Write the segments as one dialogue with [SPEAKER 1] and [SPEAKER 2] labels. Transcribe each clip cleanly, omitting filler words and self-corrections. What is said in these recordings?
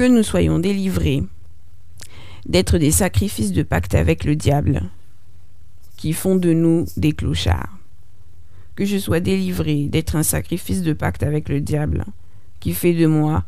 [SPEAKER 1] que nous soyons délivrés d'être des sacrifices de pacte avec le diable qui font de nous des clochards. Que je sois délivré d'être un sacrifice de pacte avec le diable qui fait de moi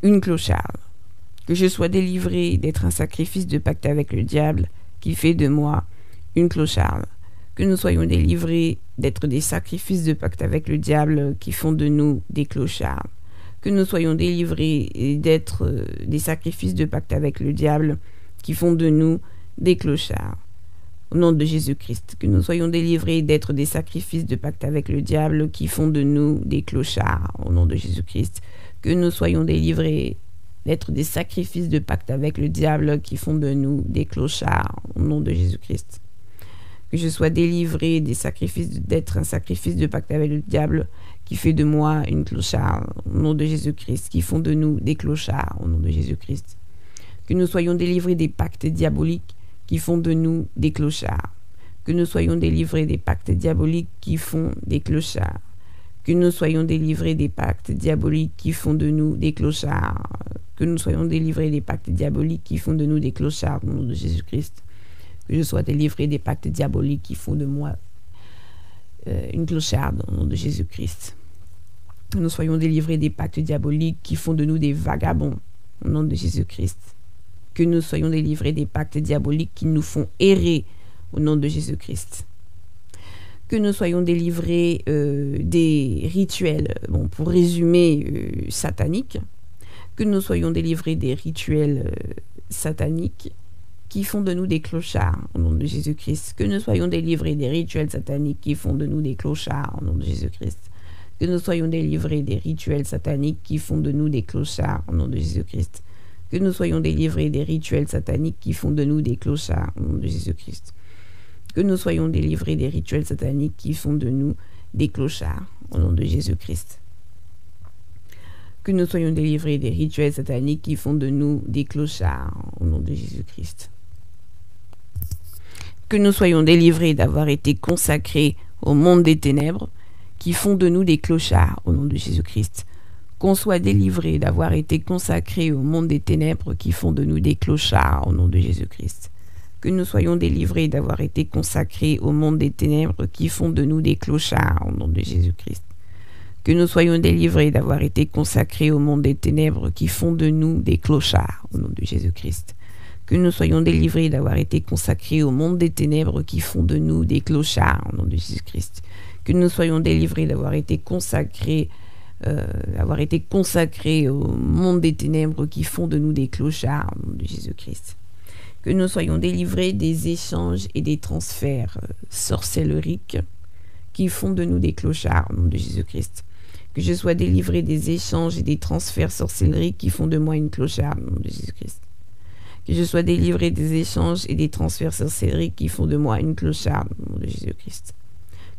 [SPEAKER 1] une clocharde. Que je sois délivré d'être un sacrifice de pacte avec le diable qui fait de moi une clocharde. Que nous soyons délivrés d'être des sacrifices de pacte avec le diable qui font de nous des clochards. Que nous soyons délivrés d'être des sacrifices de pacte avec le diable qui font de nous des clochards. Au nom de Jésus-Christ, que nous soyons délivrés d'être des sacrifices de pacte avec le diable qui font de nous des clochards. Au nom de Jésus-Christ, que nous soyons délivrés d'être des sacrifices de pacte avec le diable qui font de nous des clochards. Au nom de Jésus-Christ. Que je sois délivré des sacrifices d'être un sacrifice de pacte avec le diable qui fait de moi une clocharde. Au nom de Jésus-Christ, qui font de nous des clochards. Au nom de Jésus-Christ. Que nous soyons délivrés des pactes diaboliques qui font de nous des clochards. Que nous soyons délivrés des pactes diaboliques qui font des clochards. Que nous soyons délivrés des pactes diaboliques qui font de nous des clochards. Que nous soyons délivrés des pactes diaboliques qui font de nous des clochards. Au nom de Jésus-Christ. Que je sois délivré des pactes diaboliques qui font de moi une clocharde. Au nom de Jésus-Christ. Que nous soyons délivrés des pactes diaboliques qui font de nous des vagabonds. Au nom de Jésus-Christ. Que nous soyons délivrés des pactes diaboliques qui nous font errer au nom de Jésus-Christ. Que nous soyons délivrés des rituels, pour résumer, sataniques. Que nous soyons délivrés des rituels sataniques qui font de nous des clochards au nom de Jésus-Christ. Que nous soyons délivrés des rituels sataniques qui font de nous des clochards au nom de Jésus-Christ. Que nous soyons délivrés des rituels sataniques qui font de nous des clochards au nom de Jésus-Christ. Que nous soyons délivrés des rituels sataniques qui font de nous des clochards au nom de Jésus-Christ. Que nous soyons délivrés des rituels sataniques qui font de nous des clochards au nom de Jésus-Christ. Que nous soyons délivrés des rituels sataniques qui font de nous des clochards au nom de Jésus-Christ. Que nous soyons délivrés d'avoir été consacrés au monde des ténèbres qui font de nous des clochards au nom de Jésus-Christ. Qu'on soit délivrés d'avoir été consacrés au monde des ténèbres qui font de nous des clochards au nom de Jésus-Christ. Que nous soyons délivrés d'avoir été consacrés au monde des ténèbres qui font de nous des clochards au nom de Jésus-Christ. Que nous soyons délivrés d'avoir été consacrés au monde des ténèbres qui font de nous des clochards au nom de Jésus-Christ. Que nous soyons délivrés d'avoir été consacrés au monde des ténèbres qui font de nous des clochards au nom de Jésus-Christ. Que nous soyons délivrés d'avoir été consacrés au monde des ténèbres qui font de nous des clochards au nom de Jésus-Christ. Que nous soyons délivrés des échanges et des transferts sorcelleriques qui font de nous des clochards au nom de Jésus-Christ. Que je sois délivré des échanges et des transferts sorcelleriques qui font de moi une clocharde au nom de Jésus-Christ. Que je sois délivré des échanges et des transferts sorcelleriques qui font de moi une clocharde au nom de Jésus-Christ.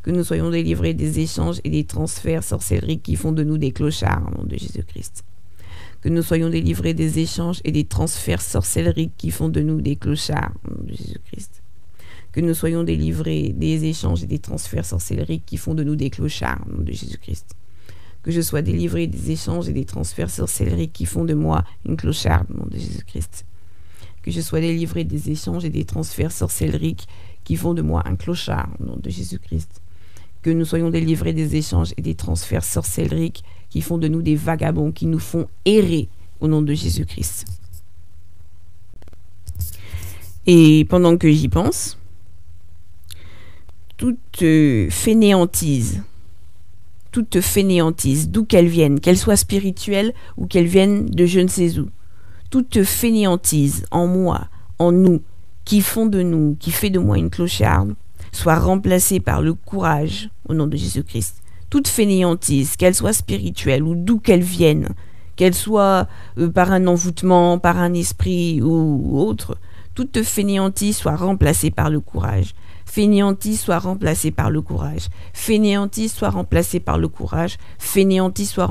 [SPEAKER 1] Que nous soyons délivrés des échanges et des transferts sorcelleriques qui font de nous des clochards au nom de Jésus-Christ. Que nous soyons délivrés des échanges et des transferts sorcelleriques qui font de nous des clochards au nom de Jésus-Christ. Que nous soyons délivrés des échanges et des transferts sorcelleriques qui font de nous des clochards au nom de Jésus-Christ. Que je sois délivré des échanges et des transferts sorcelleriques qui font de moi une clocharde au nom de Jésus-Christ. Que je sois délivré des échanges et des transferts sorcelleriques qui font de moi un clochard au nom de Jésus-Christ. Que nous soyons délivrés des échanges et des transferts sorcelleriques qui font de nous des vagabonds, qui nous font errer au nom de Jésus-Christ. Et pendant que j'y pense, toute fainéantise, d'où qu'elle vienne, qu'elle soit spirituelle ou qu'elle vienne de je ne sais où, toute fainéantise en moi, en nous, qui fait de moi une clocharde, soit remplacée par le courage au nom de Jésus-Christ. Toute fainéantise, qu'elle soit spirituelle ou d'où qu'elle vienne, qu'elle soit par un envoûtement, par un esprit ou autre, toute fainéantise soit remplacée par le courage. Fainéantise soit remplacée par le courage. Fainéantise soit remplacée par le courage. Fainéantise soit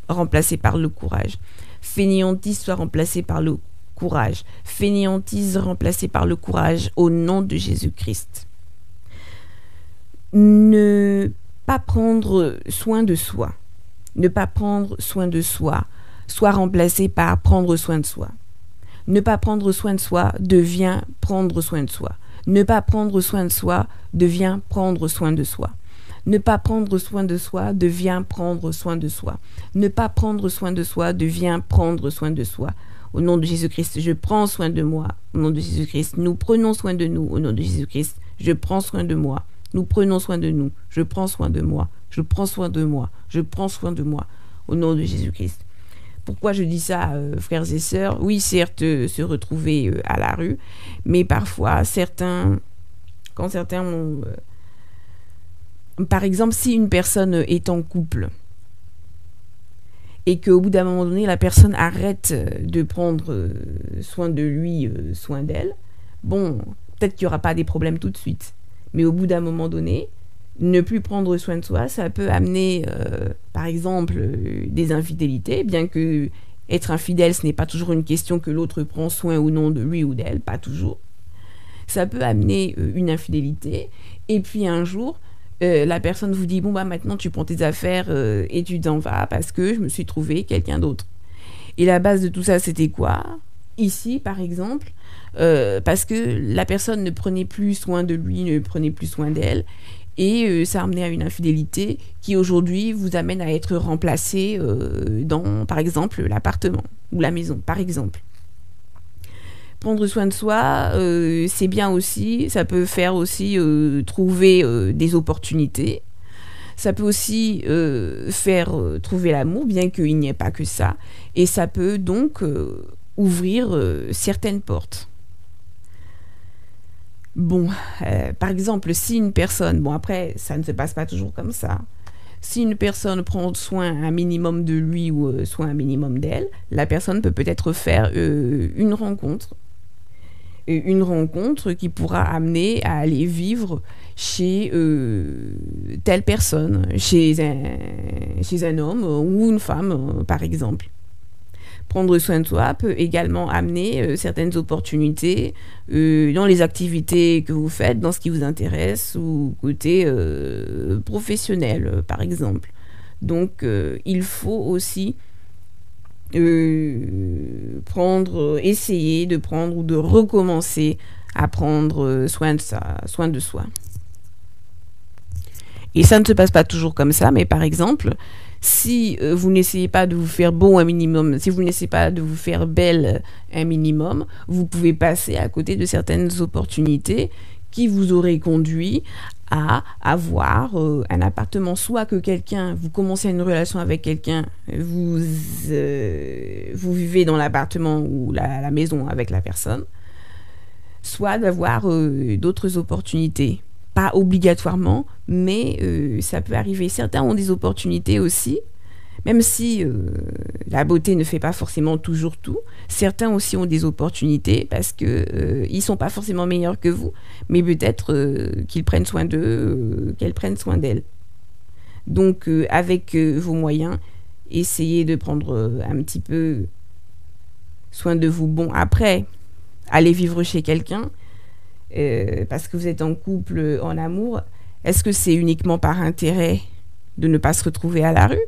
[SPEAKER 1] remplacée par le courage. Fainéantise soit remplacée par le courage. Fainéantise remplacée par le courage au nom de Jésus-Christ. Ne pas prendre soin de soi. Ne pas prendre soin de soi soit remplacé par prendre soin de soi. Ne pas prendre soin de soi devient prendre soin de soi. Ne pas prendre soin de soi devient prendre soin de soi. Ne pas prendre soin de soi devient prendre soin de soi. Ne pas prendre soin de soi devient prendre soin de soi. Au nom de Jésus-Christ, je prends soin de moi. Au nom de Jésus-Christ, nous prenons soin de nous. Au nom de Jésus-Christ, je prends soin de moi. Nous prenons soin de nous. Je prends soin de moi. Je prends soin de moi. Je prends soin de moi. Au nom de Jésus-Christ. Pourquoi je dis ça, frères et sœurs? Oui, certes, se retrouver à la rue, mais parfois, quand certains ont... par exemple, si une personne est en couple et qu'au bout d'un moment donné, la personne arrête de prendre soin de lui, soin d'elle, bon, peut-être qu'il n'y aura pas des problèmes tout de suite. Mais au bout d'un moment donné, ne plus prendre soin de soi, ça peut amener, par exemple, des infidélités, bien que être infidèle, ce n'est pas toujours une question que l'autre prend soin ou non de lui ou d'elle, pas toujours. Ça peut amener une infidélité, et puis un jour, la personne vous dit, bon bah maintenant tu prends tes affaires et tu t'en vas parce que je me suis trouvé quelqu'un d'autre. Et la base de tout ça, c'était quoi? Ici, par exemple, parce que la personne ne prenait plus soin de lui, ne prenait plus soin d'elle, et ça a amené à une infidélité qui aujourd'hui vous amène à être remplacé dans, par exemple, l'appartement ou la maison, par exemple. Prendre soin de soi, c'est bien aussi, ça peut faire aussi trouver des opportunités. Ça peut aussi faire trouver l'amour, bien qu'il n'y ait pas que ça. Et ça peut donc ouvrir certaines portes. Bon, par exemple, si une personne... Bon, après, ça ne se passe pas toujours comme ça. Si une personne prend soin un minimum de lui ou soin un minimum d'elle, la personne peut peut-être faire une rencontre. Une rencontre qui pourra amener à aller vivre chez telle personne, chez un homme ou une femme, par exemple. Prendre soin de soi peut également amener certaines opportunités dans les activités que vous faites, dans ce qui vous intéresse ou côté professionnel, par exemple. Donc, il faut aussi essayer de prendre ou de recommencer à prendre soin de soi. Et ça ne se passe pas toujours comme ça, mais par exemple, si vous n'essayez pas de vous faire beau un minimum, si vous n'essayez pas de vous faire belle un minimum, vous pouvez passer à côté de certaines opportunités qui vous auraient conduit à avoir un appartement, soit que vous commencez une relation avec quelqu'un, vous vivez dans l'appartement ou la maison avec la personne, soit d'avoir d'autres opportunités. Pas obligatoirement, mais ça peut arriver. Certains ont des opportunités aussi, même si la beauté ne fait pas forcément toujours tout. Certains aussi ont des opportunités parce que ils sont pas forcément meilleurs que vous, mais peut-être qu'ils prennent soin d'eux, qu'elles prennent soin d'elles. Donc, avec vos moyens, essayez de prendre un petit peu soin de vous. Bon, après, allez vivre chez quelqu'un. Parce que vous êtes en couple, en amour, est-ce que c'est uniquement par intérêt de ne pas se retrouver à la rue?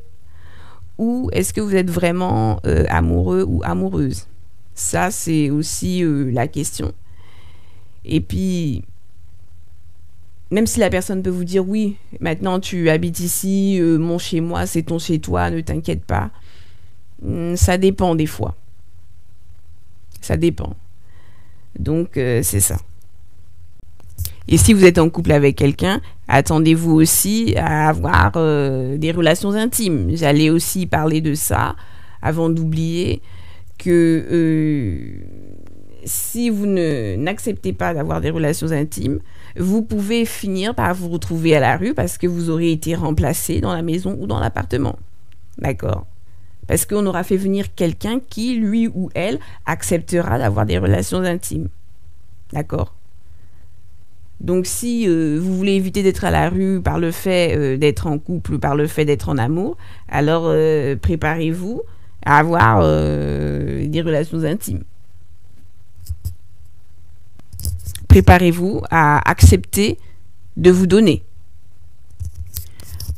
[SPEAKER 1] Ou est-ce que vous êtes vraiment amoureux ou amoureuse? Ça, c'est aussi la question. Et puis, même si la personne peut vous dire, oui, maintenant tu habites ici, mon chez moi, c'est ton chez toi, ne t'inquiète pas. Ça dépend des fois. Ça dépend. Donc, c'est ça. Et si vous êtes en couple avec quelqu'un, attendez-vous aussi à avoir des relations intimes. J'allais aussi parler de ça avant d'oublier que si vous n'acceptez pas d'avoir des relations intimes, vous pouvez finir par vous retrouver à la rue parce que vous aurez été remplacé dans la maison ou dans l'appartement. D'accord? Parce qu'on aura fait venir quelqu'un qui, lui ou elle, acceptera d'avoir des relations intimes. D'accord? Donc si vous voulez éviter d'être à la rue par le fait d'être en couple, par le fait d'être en amour, alors préparez-vous à avoir des relations intimes. Préparez-vous à accepter de vous donner.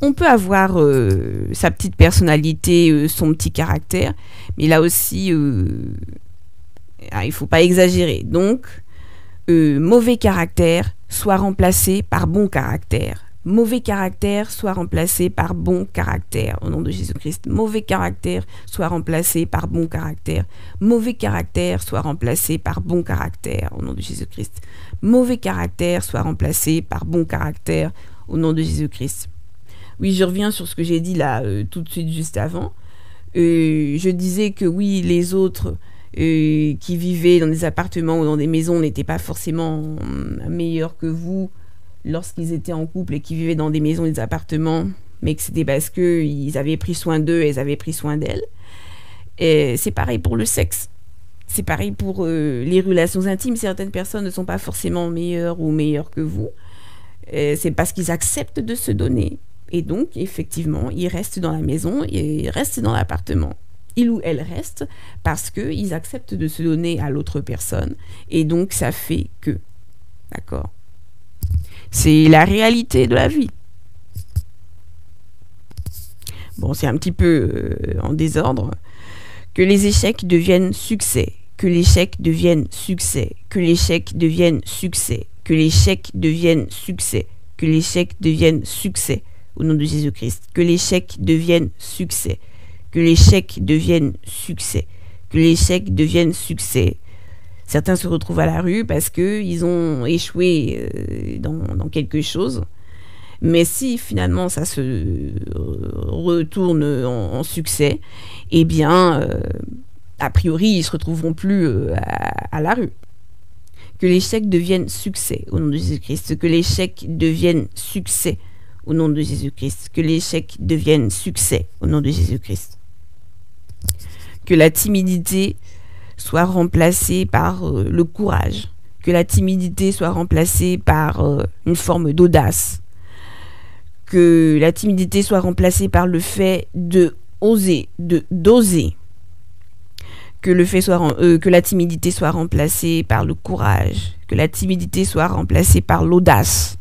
[SPEAKER 1] On peut avoir sa petite personnalité, son petit caractère, mais là aussi, il ne faut pas exagérer. Donc, mauvais caractère soit remplacé par bon caractère. Mauvais caractère soit remplacé par bon caractère, au nom de Jésus-Christ. Mauvais caractère soit remplacé par bon caractère. Mauvais caractère soit remplacé par bon caractère, au nom de Jésus-Christ. Mauvais caractère soit remplacé par bon caractère, au nom de Jésus-Christ. Oui, je reviens sur ce que j'ai dit là tout de suite juste avant. Je disais que oui, les autres qui vivaient dans des appartements ou dans des maisons n'étaient pas forcément meilleurs que vous lorsqu'ils étaient en couple et qui vivaient dans des maisons et des appartements, mais que c'était parce qu'ils avaient pris soin d'eux et ils avaient pris soin d'elles. Et c'est pareil pour le sexe. C'est pareil pour les relations intimes. Certaines personnes ne sont pas forcément meilleures ou meilleures que vous. C'est parce qu'ils acceptent de se donner. Et donc, effectivement, ils restent dans la maison, ils restent dans l'appartement. Ils ou elles restent parce qu'ils acceptent de se donner à l'autre personne. Et donc, ça fait que. D'accord ? C'est la réalité de la vie. Bon, c'est un petit peu en désordre. Que les échecs deviennent succès. Que l'échec devienne succès. Que l'échec devienne succès. Que l'échec devienne succès. Que l'échec devienne succès. Au nom de Jésus-Christ. Que l'échec devienne succès. Que l'échec devienne succès. Que l'échec devienne succès. Certains se retrouvent à la rue parce qu'ils ont échoué dans quelque chose. Mais si finalement ça se retourne en succès, eh bien, a priori, ils ne se retrouveront plus à la rue. Que l'échec devienne succès au nom de Jésus-Christ. Que l'échec devienne succès au nom de Jésus-Christ. Que l'échec devienne succès au nom de Jésus-Christ. Que la timidité soit remplacée par le courage, que la timidité soit remplacée par une forme d'audace, que la timidité soit remplacée par le fait de oser, d'oser, que la timidité soit remplacée par le courage, que la timidité soit remplacée par l'audace,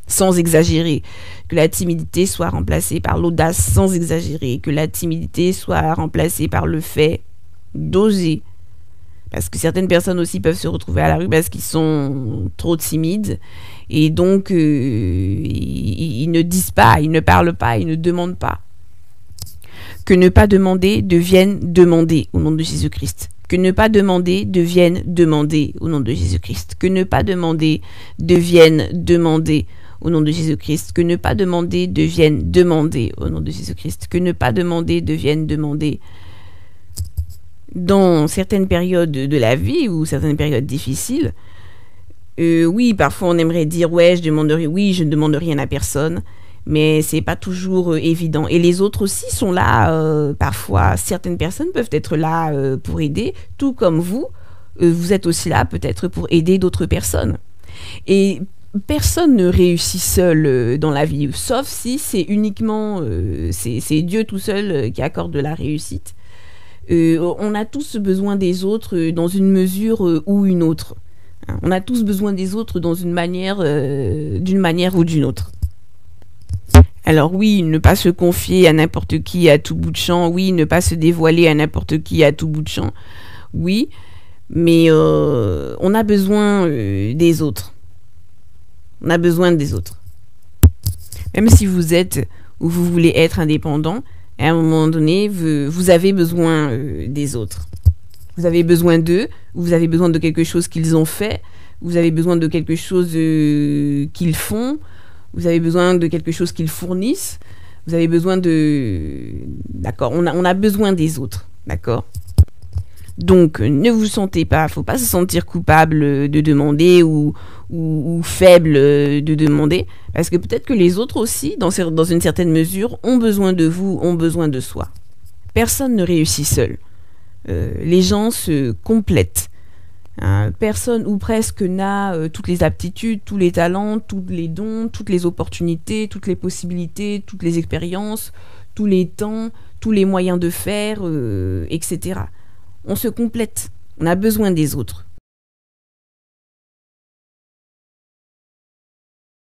[SPEAKER 1] sans exagérer, que la timidité soit remplacée par l'audace sans exagérer, que la timidité soit remplacée par le fait d'oser. Parce que certaines personnes aussi peuvent se retrouver à la rue parce qu'ils sont trop timides et donc ils ne disent pas, ils ne parlent pas, ils ne demandent pas. Que ne pas demander devienne demander au nom de Jésus-Christ. Que ne pas demander devienne demander au nom de Jésus-Christ. Que ne pas demander devienne demander au nom de Jésus-Christ. Que ne pas demander devienne demander au nom de Jésus-Christ. Que ne pas demander devienne demander. Dans certaines périodes de la vie ou certaines périodes difficiles, oui, parfois on aimerait dire ouais, je ne demande rien à personne, mais c'est pas toujours évident. Et les autres aussi sont là. Parfois, certaines personnes peuvent être là pour aider, tout comme vous. Vous êtes aussi là peut-être pour aider d'autres personnes. Et personne ne réussit seul dans la vie, sauf si c'est uniquement c'est Dieu tout seul qui accorde la réussite. On a tous besoin des autres dans une mesure ou une autre. On a tous besoin des autres dans d'une manière ou d'une autre. Alors oui, ne pas se confier à n'importe qui à tout bout de champ. Oui, ne pas se dévoiler à n'importe qui à tout bout de champ. Oui, mais on a besoin des autres. On a besoin des autres. Même si vous êtes ou vous voulez être indépendant, à un moment donné, vous avez besoin des autres. Vous avez besoin d'eux, vous avez besoin de quelque chose qu'ils ont fait, vous avez besoin de quelque chose qu'ils font, vous avez besoin de quelque chose qu'ils fournissent, vous avez besoin de... D'accord, on a besoin des autres, d'accord ? Donc, ne vous sentez pas, faut pas se sentir coupable de demander ou faible de demander, parce que peut-être que les autres aussi, dans une certaine mesure, ont besoin de vous, ont besoin de soi. Personne ne réussit seul. Les gens se complètent. Personne ou presque n'a toutes les aptitudes, tous les talents, tous les dons, toutes les opportunités, toutes les possibilités, toutes les expériences, tous les temps, tous les moyens de faire, etc. On se complète. On a besoin des autres.